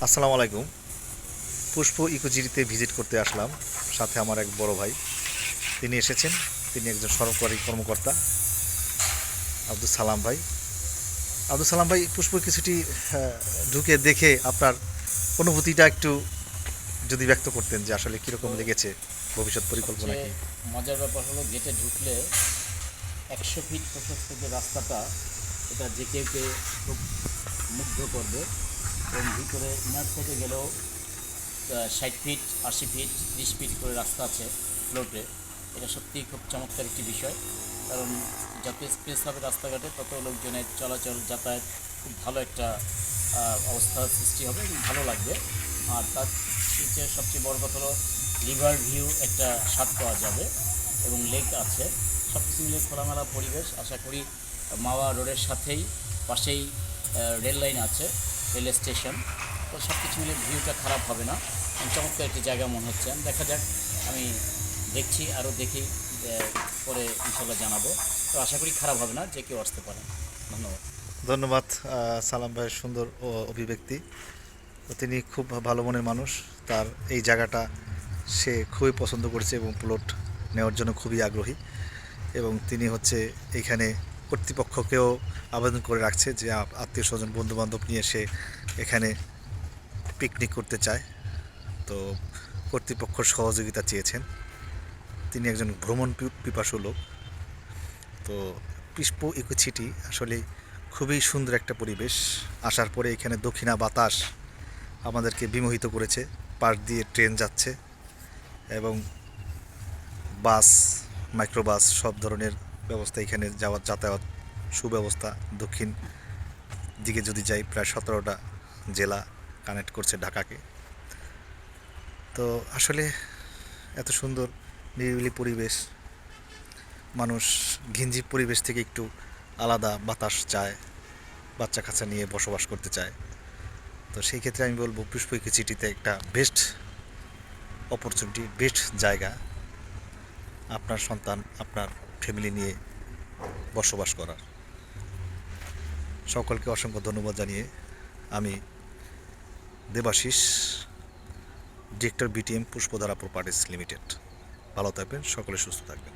আসসালামু আলাইকুম। পুষ্প ইকোজিরিতে ভিজিট করতে আসলাম, সাথে আমার এক বড় ভাই। তিনি এসেছেন। তিনি একজন সরকারি কর্মকর্তা, আব্দুল সালাম ভাই। আব্দুল সালাম ভাই, পুষ্প ইকোসিটি ঢুকে দেখে আপনার অনুভূতিটা একটু যদি ব্যক্ত করতেন, যে আসলে তো কীরকম লেগেছে, ভবিষ্যৎ পরিকল্পনা সবচেয়ে কি? মজার ব্যাপার হলো গেটে ঢুকলে 100 ফিট প্রশস্ত যে রাস্তাটা, এটা যে কেউকে খুব মুগ্ধ করবে। এবং ভিতরে ইনার সাইডে গেলেও 60 ফিট, 80 ফিট, 30 ফিট করে রাস্তা আছে ফ্লোটে। এটা সত্যিই খুব চমৎকার একটি বিষয়, কারণ যত স্পেস হবে রাস্তাঘাটে তত লোকজনের চলাচল যাতায়াত খুব ভালো একটা অবস্থার সৃষ্টি হবে এবং ভালো লাগবে। আর তার চেয়ে সবচেয়ে বড় কথা হলো রিভার ভিউ একটা স্বাদ পাওয়া যাবে এবং লেক আছে। সব কিছু মিলে খোলামেলা পরিবেশ। আশা করি মাওয়া রোডের সাথেই পাশেই রেল লাইন আছে, রেল স্টেশন। তো সব কিছু মিলে ভিউটা খারাপ হবে না, চমৎকার একটি জায়গা মনে হচ্ছে। দেখা যাক, আমি দেখছি, আরও দেখি, পরে ইনশাল্লাহ জানাবো। তো আশা করি খারাপ হবে না, যে কেউ আসতে পারে। ধন্যবাদ। ধন্যবাদ। সালাম ভাইয়ের সুন্দর অভিব্যক্তি। তো তিনি খুব ভালো মনের মানুষ। তার এই জায়গাটা সে খুবই পছন্দ করেছে এবং প্লট নেওয়ার জন্য খুবই আগ্রহী। এবং তিনি হচ্ছে এইখানে কর্তৃপক্ষকেও আবেদন করে রাখছে যে আত্মীয় স্বজন বন্ধুবান্ধব নিয়ে সে এখানে পিকনিক করতে চায়। তো কর্তৃপক্ষর সহযোগিতা চেয়েছেন। তিনি একজন ভ্রমণ পিপাসু লোক। তো পুষ্প ইকো সিটি আসলে খুবই সুন্দর একটা পরিবেশ। আসার পরে এখানে দক্ষিণা বাতাস আমাদেরকে বিমোহিত করেছে। পাশ দিয়ে ট্রেন যাচ্ছে এবং বাস, মাইক্রোবাস, সব ধরনের ব্যবস্থা এখানে যাতায়াত সুব্যবস্থা। দক্ষিণ দিকে যদি যাই, প্রায় 17টা জেলা কানেক্ট করছে ঢাকাকে। তো আসলে এত সুন্দর নিরিবিলি পরিবেশ, মানুষ ঘিঞ্জি পরিবেশ থেকে একটু আলাদা বাতাস চায়, বাচ্চা কাচ্চা নিয়ে বসবাস করতে চায়। তো সেই ক্ষেত্রে আমি বলবো পুষ্প ইকো সিটিতে একটা বেস্ট অপরচুনিটি, বেস্ট জায়গা আপনার সন্তান, আপনার ফ্যামিলি নিয়ে বসবাস করার। সকলকে অসংখ্য ধন্যবাদ জানিয়ে আমি Debashis, director BTM Pushpadhara properties limited. ভালো থাকবেন, সকলে সুস্থ থাকবেন।